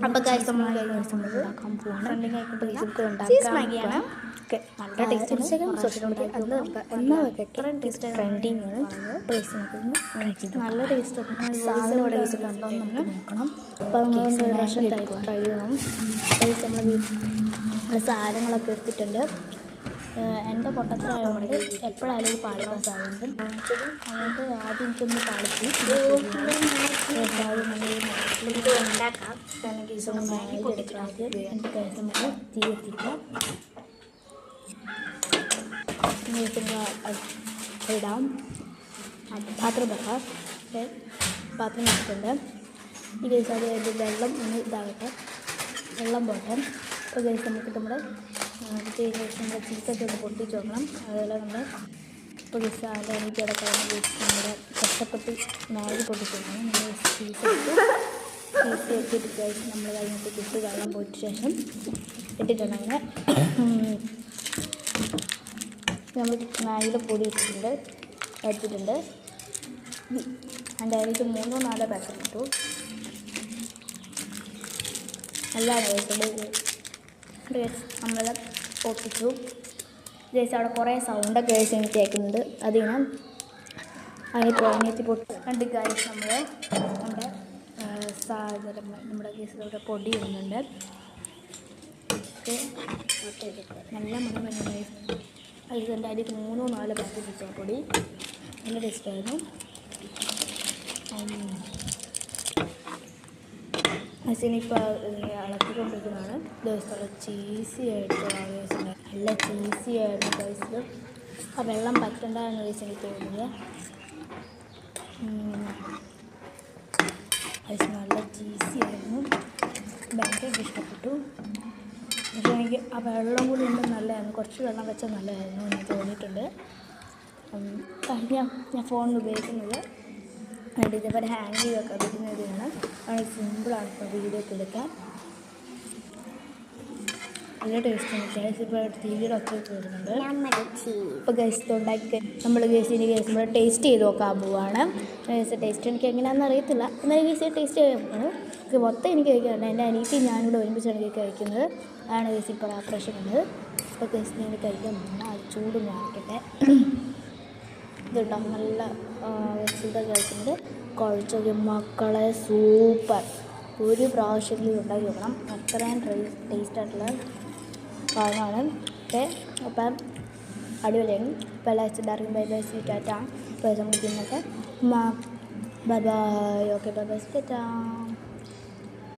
അപ്പോൾ ഗൈസ് നമ്മൾ ഉണ്ടാക്കാൻ പോവാണ്. ചീസ് മാഗിയാണ്. നല്ല ടേസ്റ്റ് നല്ല ടേസ്റ്റ് സാധനം ഇവിടെ വെച്ചിട്ടുണ്ടോ എന്ന് നമുക്ക് നോക്കണം. അപ്പോൾ നമ്മൾ ഒരു പ്രാവശ്യം ട്രൈ ചെയ്യണം. നമ്മൾ സാധനങ്ങളൊക്കെ എടുത്തിട്ടുണ്ട്. എൻ്റെ പൊട്ടത്തരായതുകൊണ്ട് എപ്പോഴായാലും ഒരു പാളിക്കാൻ സാധ്യത. അതുകൊണ്ട് ആദ്യം എനിക്കൊന്ന് പാളിച്ച് ഉണ്ടാക്കാം. എൻ്റെ കൈസ് നമുക്ക് തീ എത്തിക്കാം. ഇടാം. പാത്രം വെക്കാം. പാത്രം വെച്ചിട്ടുണ്ട്. ഈ കേസ് അത് വെള്ളം ഒന്ന് ഇതാകട്ടെ. വെള്ളം പോട്ടെ. അപ്പോൾ കേസ് നമുക്ക് നമ്മുടെ നമ്മുടെ ചീസൊക്കെ ഒന്ന് പൊട്ടിച്ച് നോക്കണം. അതുപോലെ നമ്മൾ ഇപ്പോൾ കേസ് അതിൻ്റെ എനിക്ക് കിടക്കുന്ന കേസ് നമ്മുടെ കഷ്ടപ്പെട്ട് മാഗി പൊട്ടിച്ച് നോക്കണം. നമ്മൾ ചീസ് വെച്ചിട്ട് കേസ് നമ്മൾ കഴിഞ്ഞിട്ട് ഇട്ട് വെള്ളം പോയിട്ട് ശേഷം ഇട്ടിട്ടുണ്ട്. അങ്ങനെ നമ്മൾ മാഗിയുടെ പൊടി എടുത്തിട്ടുണ്ട്. അതിൻ്റെ അതിലേക്ക് 3-4 പാക്കറ്റ് ഇട്ടു. എല്ലാം നമ്മൾ പൊട്ടിച്ചു. ജേഴ്സി അവിടെ കുറേ സൗണ്ടൊക്കെ എനിക്ക് കേൾക്കുന്നുണ്ട്. അതിങ്ങനെ അതിനെത്തി പൊട്ടി രണ്ട് ഗൈസ് നമ്മൾ നമ്മുടെ സാധനം നമ്മുടെ കേസിലൂടെ പൊടി ഇടുന്നുണ്ട്. നല്ല മണം വരുന്ന ഗൈസ്. അതിൻ്റെ അതിലേക്ക് 3-4 പാക്കറ്റ് ഇട്ട പൊടി നല്ല ടേസ്റ്റായിരുന്നു. അതിനിപ്പോൾ ഇളക്കിക്കൊണ്ടിരിക്കുന്നതാണ്. ദിവസം ചീസി ആയിട്ട് നല്ല ചീസി ആയിരുന്നു ഗൈസ്. ആ വെള്ളം പറ്റണ്ടെന്ന് ഗൈസ് എനിക്ക് തോന്നുന്നത്. ഗൈസ് നല്ല ചീസി ആയിരുന്നു. ഭയങ്കര ഇഷ്ടപ്പെട്ടു. പക്ഷേ എനിക്ക് ആ വെള്ളം കൂടി ഉണ്ട് നല്ലതായിരുന്നു. കുറച്ച് വെള്ളം വെച്ചാൽ നല്ലതായിരുന്നു എനിക്ക് തോന്നിയിട്ടുണ്ട്. ഞാൻ ഫോണിൽ ഉപയോഗിക്കുന്നത് അതിൻ്റെ ഇതേപോലെ ഹാങ് ചെയ്തൊക്കെ എടുക്കുന്നതാണ്. വളരെ സിമ്പിളാണ് ഇപ്പോൾ വീഡിയോ ഒക്കെ എടുക്കാൻ. നല്ല ടേസ്റ്റാണ്. ഗൈസ് ഇപ്പോൾ തീരൊക്കെ വരുന്നുണ്ട്. ഇപ്പോൾ ഗൈസ് ഉണ്ടാക്കി നമ്മൾ ഗൈസിൻ്റെ ഗൈസ് നമ്മൾ ടേസ്റ്റ് ചെയ്ത് നോക്കാൻ പോവുകയാണ്. ഗൈസ് ടേസ്റ്റ് എനിക്ക് എങ്ങനെയാണെന്ന് അറിയത്തില്ല. എന്നാലും ഗൈസ് ടേസ്റ്റ് ചെയ്യാൻ മൊത്തം എനിക്ക് കഴിക്കാറുണ്ട്. എൻ്റെ അനിയത്തി ഞാനിവിടെ ഒരുമിച്ചാണ് കേക്ക് കഴിക്കുന്നത്. അതാണ് ഗൈസ് ഇപ്പോൾ ആ പ്രശ്നം ഉള്ളത്. ഇപ്പോൾ ഗൈസ് ഞാൻ കഴിക്കാൻ പോകുന്നത് അത് ചൂട് മാറിക്കട്ടെ. ഇതുണ്ടാവും നല്ല ഇതൊക്കെ കഴിക്കുന്നത്. കുഴച്ചൊക്കെ മക്കളെ സൂപ്പർ. ഒരു പ്രാവശ്യമെങ്കിലും ഉണ്ടാക്കി നോക്കണം. അത്രയും ടേസ്റ്റായിട്ടുള്ള സാധനമാണ്. ഓക്കെ അപ്പം അടിപൊളിയാണ്. ഇപ്പോൾ എല്ലാവരും ഡാർക്കും ബൈ ബൈ സ്വീറ്റായിട്ടാണ് ഇപ്പോൾ നമ്മൾ തിന്നൊക്കെ bye bye. Okay bye bye സ്വീറ്റാ.